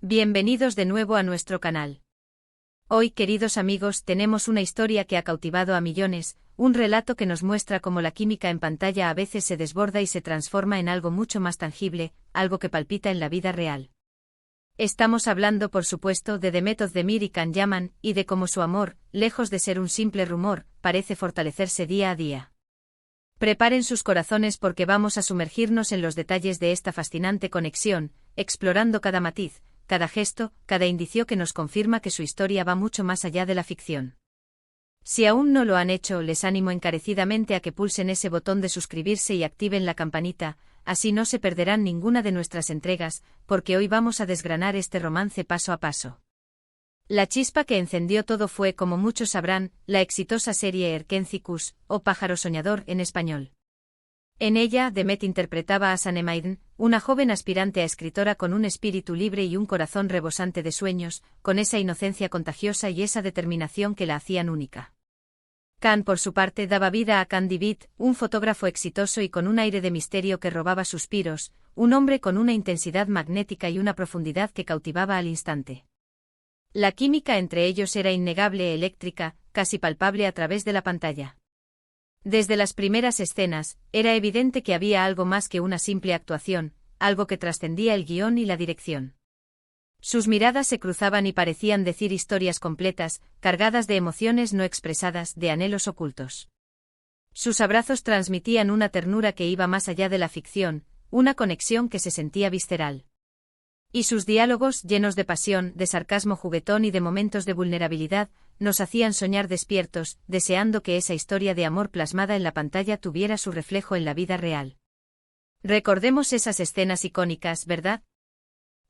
Bienvenidos de nuevo a nuestro canal. Hoy, queridos amigos, tenemos una historia que ha cautivado a millones, un relato que nos muestra cómo la química en pantalla a veces se desborda y se transforma en algo mucho más tangible, algo que palpita en la vida real. Estamos hablando, por supuesto, de Demet Özdemir y Can Yaman, y de cómo su amor, lejos de ser un simple rumor, parece fortalecerse día a día. Preparen sus corazones porque vamos a sumergirnos en los detalles de esta fascinante conexión, explorando cada matiz, cada gesto, cada indicio que nos confirma que su historia va mucho más allá de la ficción. Si aún no lo han hecho, les animo encarecidamente a que pulsen ese botón de suscribirse y activen la campanita, así no se perderán ninguna de nuestras entregas, porque hoy vamos a desgranar este romance paso a paso. La chispa que encendió todo fue, como muchos sabrán, la exitosa serie Erkenzikuş, o Pájaro Soñador en español. En ella, Demet interpretaba a Sanemaidan, una joven aspirante a escritora con un espíritu libre y un corazón rebosante de sueños, con esa inocencia contagiosa y esa determinación que la hacían única. Can, por su parte, daba vida a Can Divit, un fotógrafo exitoso y con un aire de misterio que robaba suspiros, un hombre con una intensidad magnética y una profundidad que cautivaba al instante. La química entre ellos era innegable, eléctrica, casi palpable a través de la pantalla. Desde las primeras escenas, era evidente que había algo más que una simple actuación, algo que trascendía el guión y la dirección. Sus miradas se cruzaban y parecían decir historias completas, cargadas de emociones no expresadas, de anhelos ocultos. Sus abrazos transmitían una ternura que iba más allá de la ficción, una conexión que se sentía visceral. Y sus diálogos, llenos de pasión, de sarcasmo juguetón y de momentos de vulnerabilidad, nos hacían soñar despiertos, deseando que esa historia de amor plasmada en la pantalla tuviera su reflejo en la vida real. Recordemos esas escenas icónicas, ¿verdad?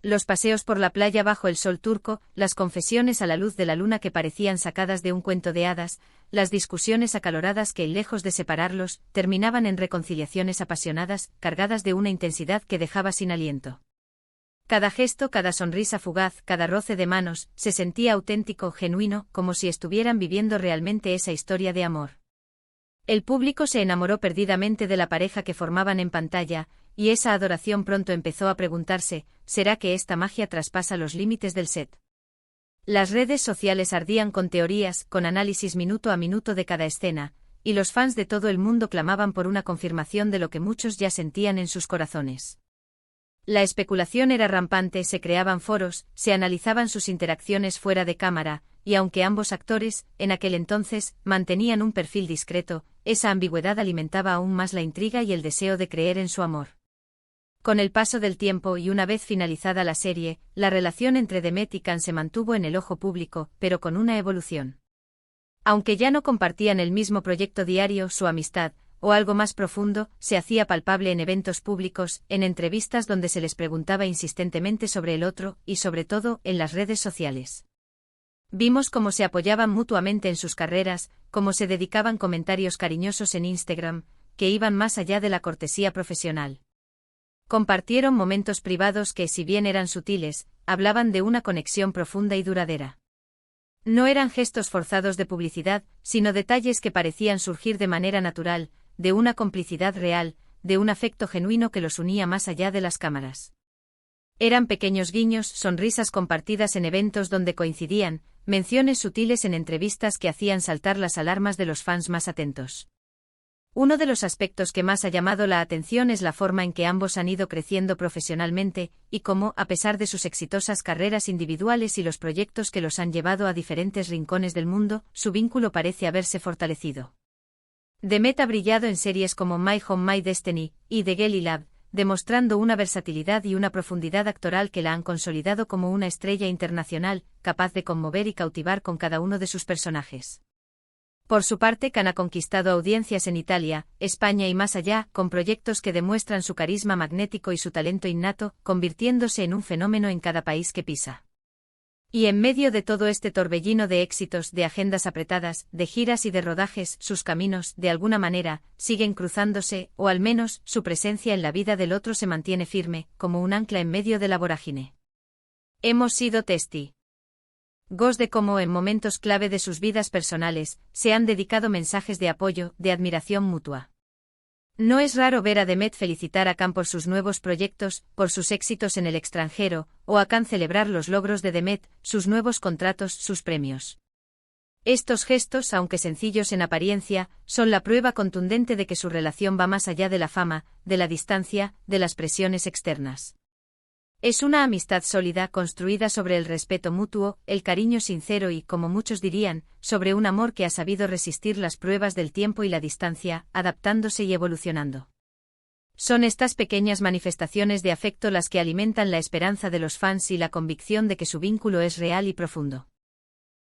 Los paseos por la playa bajo el sol turco, las confesiones a la luz de la luna que parecían sacadas de un cuento de hadas, las discusiones acaloradas que, lejos de separarlos, terminaban en reconciliaciones apasionadas, cargadas de una intensidad que dejaba sin aliento. Cada gesto, cada sonrisa fugaz, cada roce de manos, se sentía auténtico, genuino, como si estuvieran viviendo realmente esa historia de amor. El público se enamoró perdidamente de la pareja que formaban en pantalla, y esa adoración pronto empezó a preguntarse, ¿será que esta magia traspasa los límites del set? Las redes sociales ardían con teorías, con análisis minuto a minuto de cada escena, y los fans de todo el mundo clamaban por una confirmación de lo que muchos ya sentían en sus corazones. La especulación era rampante, se creaban foros, se analizaban sus interacciones fuera de cámara, y aunque ambos actores, en aquel entonces, mantenían un perfil discreto, esa ambigüedad alimentaba aún más la intriga y el deseo de creer en su amor. Con el paso del tiempo y una vez finalizada la serie, la relación entre Demet y Can se mantuvo en el ojo público, pero con una evolución. Aunque ya no compartían el mismo proyecto diario, su amistad, o algo más profundo, se hacía palpable en eventos públicos, en entrevistas donde se les preguntaba insistentemente sobre el otro, y sobre todo, en las redes sociales. Vimos cómo se apoyaban mutuamente en sus carreras, cómo se dedicaban comentarios cariñosos en Instagram, que iban más allá de la cortesía profesional. Compartieron momentos privados que, si bien eran sutiles, hablaban de una conexión profunda y duradera. No eran gestos forzados de publicidad, sino detalles que parecían surgir de manera natural, de una complicidad real, de un afecto genuino que los unía más allá de las cámaras. Eran pequeños guiños, sonrisas compartidas en eventos donde coincidían, menciones sutiles en entrevistas que hacían saltar las alarmas de los fans más atentos. Uno de los aspectos que más ha llamado la atención es la forma en que ambos han ido creciendo profesionalmente, y cómo, a pesar de sus exitosas carreras individuales y los proyectos que los han llevado a diferentes rincones del mundo, su vínculo parece haberse fortalecido. Demet ha brillado en series como My Home My Destiny y The Glee Lab, demostrando una versatilidad y una profundidad actoral que la han consolidado como una estrella internacional, capaz de conmover y cautivar con cada uno de sus personajes. Por su parte, Can ha conquistado audiencias en Italia, España y más allá, con proyectos que demuestran su carisma magnético y su talento innato, convirtiéndose en un fenómeno en cada país que pisa. Y en medio de todo este torbellino de éxitos, de agendas apretadas, de giras y de rodajes, sus caminos, de alguna manera, siguen cruzándose, o al menos, su presencia en la vida del otro se mantiene firme, como un ancla en medio de la vorágine. Hemos sido testigos de cómo en momentos clave de sus vidas personales, se han dedicado mensajes de apoyo, de admiración mutua. No es raro ver a Demet felicitar a Khan por sus nuevos proyectos, por sus éxitos en el extranjero, o a Khan celebrar los logros de Demet, sus nuevos contratos, sus premios. Estos gestos, aunque sencillos en apariencia, son la prueba contundente de que su relación va más allá de la fama, de la distancia, de las presiones externas. Es una amistad sólida construida sobre el respeto mutuo, el cariño sincero y, como muchos dirían, sobre un amor que ha sabido resistir las pruebas del tiempo y la distancia, adaptándose y evolucionando. Son estas pequeñas manifestaciones de afecto las que alimentan la esperanza de los fans y la convicción de que su vínculo es real y profundo.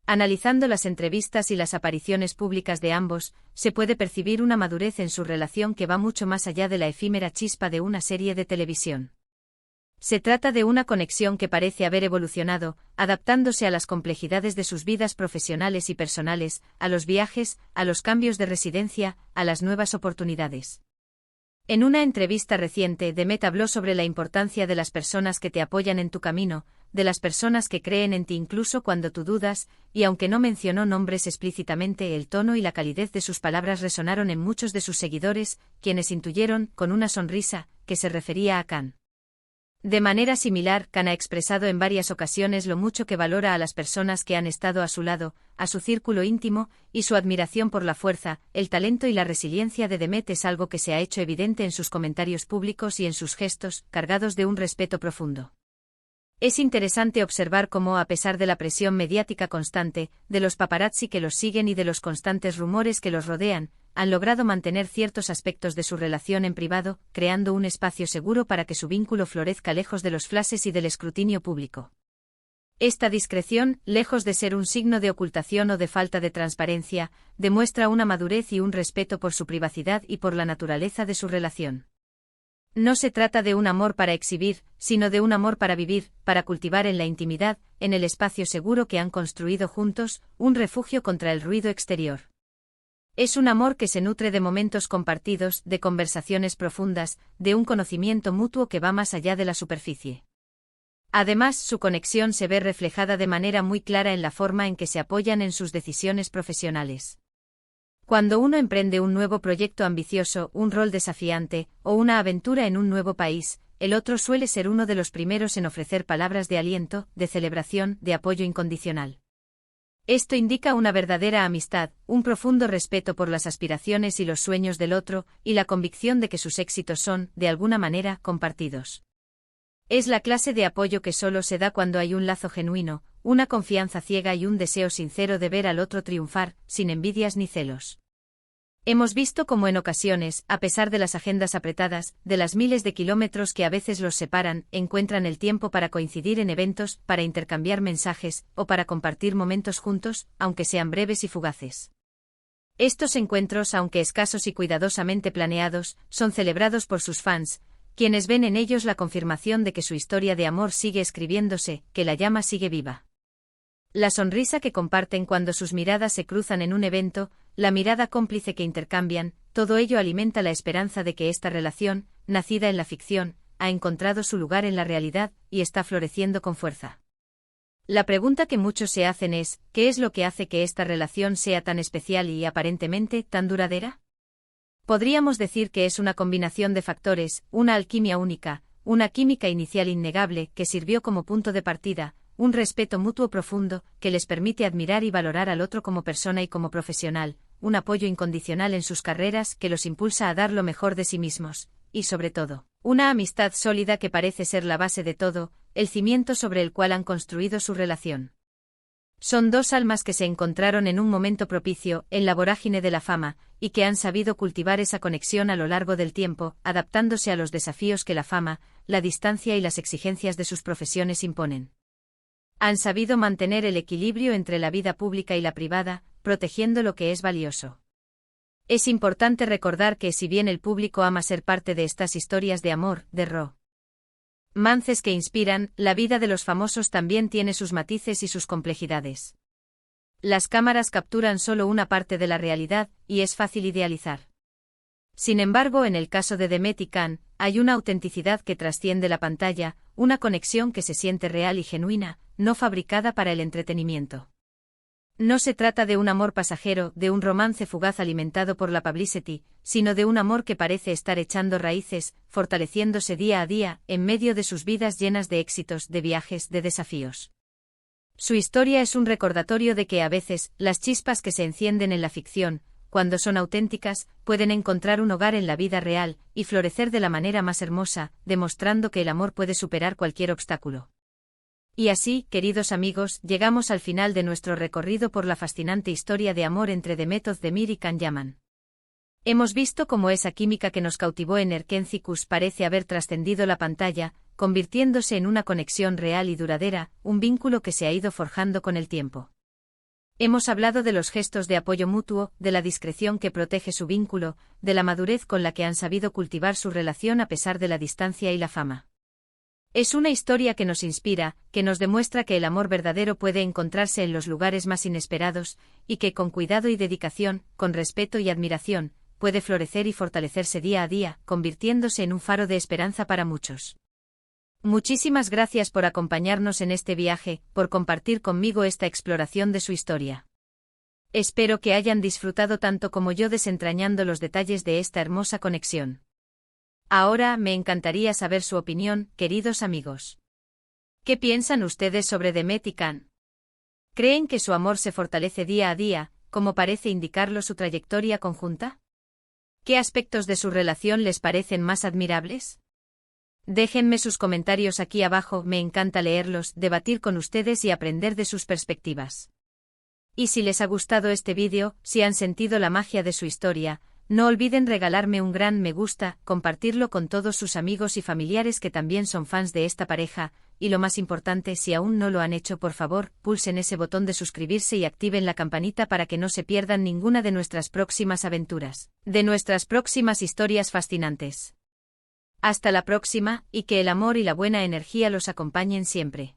Analizando las entrevistas y las apariciones públicas de ambos, se puede percibir una madurez en su relación que va mucho más allá de la efímera chispa de una serie de televisión. Se trata de una conexión que parece haber evolucionado, adaptándose a las complejidades de sus vidas profesionales y personales, a los viajes, a los cambios de residencia, a las nuevas oportunidades. En una entrevista reciente, Demet habló sobre la importancia de las personas que te apoyan en tu camino, de las personas que creen en ti incluso cuando tú dudas, y aunque no mencionó nombres explícitamente, el tono y la calidez de sus palabras resonaron en muchos de sus seguidores, quienes intuyeron, con una sonrisa, que se refería a Khan. De manera similar, Khan ha expresado en varias ocasiones lo mucho que valora a las personas que han estado a su lado, a su círculo íntimo, y su admiración por la fuerza, el talento y la resiliencia de Demet es algo que se ha hecho evidente en sus comentarios públicos y en sus gestos, cargados de un respeto profundo. Es interesante observar cómo, a pesar de la presión mediática constante, de los paparazzi que los siguen y de los constantes rumores que los rodean, han logrado mantener ciertos aspectos de su relación en privado, creando un espacio seguro para que su vínculo florezca lejos de los flashes y del escrutinio público. Esta discreción, lejos de ser un signo de ocultación o de falta de transparencia, demuestra una madurez y un respeto por su privacidad y por la naturaleza de su relación. No se trata de un amor para exhibir, sino de un amor para vivir, para cultivar en la intimidad, en el espacio seguro que han construido juntos, un refugio contra el ruido exterior. Es un amor que se nutre de momentos compartidos, de conversaciones profundas, de un conocimiento mutuo que va más allá de la superficie. Además, su conexión se ve reflejada de manera muy clara en la forma en que se apoyan en sus decisiones profesionales. Cuando uno emprende un nuevo proyecto ambicioso, un rol desafiante, o una aventura en un nuevo país, el otro suele ser uno de los primeros en ofrecer palabras de aliento, de celebración, de apoyo incondicional. Esto indica una verdadera amistad, un profundo respeto por las aspiraciones y los sueños del otro, y la convicción de que sus éxitos son, de alguna manera, compartidos. Es la clase de apoyo que solo se da cuando hay un lazo genuino, una confianza ciega y un deseo sincero de ver al otro triunfar, sin envidias ni celos. Hemos visto cómo en ocasiones, a pesar de las agendas apretadas, de las miles de kilómetros que a veces los separan, encuentran el tiempo para coincidir en eventos, para intercambiar mensajes, o para compartir momentos juntos, aunque sean breves y fugaces. Estos encuentros, aunque escasos y cuidadosamente planeados, son celebrados por sus fans, quienes ven en ellos la confirmación de que su historia de amor sigue escribiéndose, que la llama sigue viva. La sonrisa que comparten cuando sus miradas se cruzan en un evento, la mirada cómplice que intercambian, todo ello alimenta la esperanza de que esta relación, nacida en la ficción, ha encontrado su lugar en la realidad, y está floreciendo con fuerza. La pregunta que muchos se hacen es, ¿qué es lo que hace que esta relación sea tan especial y aparentemente tan duradera? Podríamos decir que es una combinación de factores, una alquimia única, una química inicial innegable que sirvió como punto de partida, un respeto mutuo profundo, que les permite admirar y valorar al otro como persona y como profesional, un apoyo incondicional en sus carreras que los impulsa a dar lo mejor de sí mismos, y sobre todo, una amistad sólida que parece ser la base de todo, el cimiento sobre el cual han construido su relación. Son dos almas que se encontraron en un momento propicio, en la vorágine de la fama, y que han sabido cultivar esa conexión a lo largo del tiempo, adaptándose a los desafíos que la fama, la distancia y las exigencias de sus profesiones imponen. Han sabido mantener el equilibrio entre la vida pública y la privada, protegiendo lo que es valioso. Es importante recordar que si bien el público ama ser parte de estas historias de amor, de romances que inspiran, la vida de los famosos también tiene sus matices y sus complejidades. Las cámaras capturan solo una parte de la realidad, y es fácil idealizar. Sin embargo, en el caso de Demet y Khan, hay una autenticidad que trasciende la pantalla, una conexión que se siente real y genuina, no fabricada para el entretenimiento. No se trata de un amor pasajero, de un romance fugaz alimentado por la publicity, sino de un amor que parece estar echando raíces, fortaleciéndose día a día, en medio de sus vidas llenas de éxitos, de viajes, de desafíos. Su historia es un recordatorio de que a veces, las chispas que se encienden en la ficción, cuando son auténticas, pueden encontrar un hogar en la vida real, y florecer de la manera más hermosa, demostrando que el amor puede superar cualquier obstáculo. Y así, queridos amigos, llegamos al final de nuestro recorrido por la fascinante historia de amor entre Demet Özdemir y Can Yaman. Hemos visto cómo esa química que nos cautivó en Erkencikus parece haber trascendido la pantalla, convirtiéndose en una conexión real y duradera, un vínculo que se ha ido forjando con el tiempo. Hemos hablado de los gestos de apoyo mutuo, de la discreción que protege su vínculo, de la madurez con la que han sabido cultivar su relación a pesar de la distancia y la fama. Es una historia que nos inspira, que nos demuestra que el amor verdadero puede encontrarse en los lugares más inesperados, y que con cuidado y dedicación, con respeto y admiración, puede florecer y fortalecerse día a día, convirtiéndose en un faro de esperanza para muchos. Muchísimas gracias por acompañarnos en este viaje, por compartir conmigo esta exploración de su historia. Espero que hayan disfrutado tanto como yo desentrañando los detalles de esta hermosa conexión. Ahora me encantaría saber su opinión, queridos amigos. ¿Qué piensan ustedes sobre Demet y Can? ¿Creen que su amor se fortalece día a día, como parece indicarlo su trayectoria conjunta? ¿Qué aspectos de su relación les parecen más admirables? Déjenme sus comentarios aquí abajo, me encanta leerlos, debatir con ustedes y aprender de sus perspectivas. Y si les ha gustado este vídeo, si han sentido la magia de su historia, no olviden regalarme un gran me gusta, compartirlo con todos sus amigos y familiares que también son fans de esta pareja, y lo más importante, si aún no lo han hecho, por favor, pulsen ese botón de suscribirse y activen la campanita para que no se pierdan ninguna de nuestras próximas aventuras, de nuestras próximas historias fascinantes. Hasta la próxima, y que el amor y la buena energía los acompañen siempre.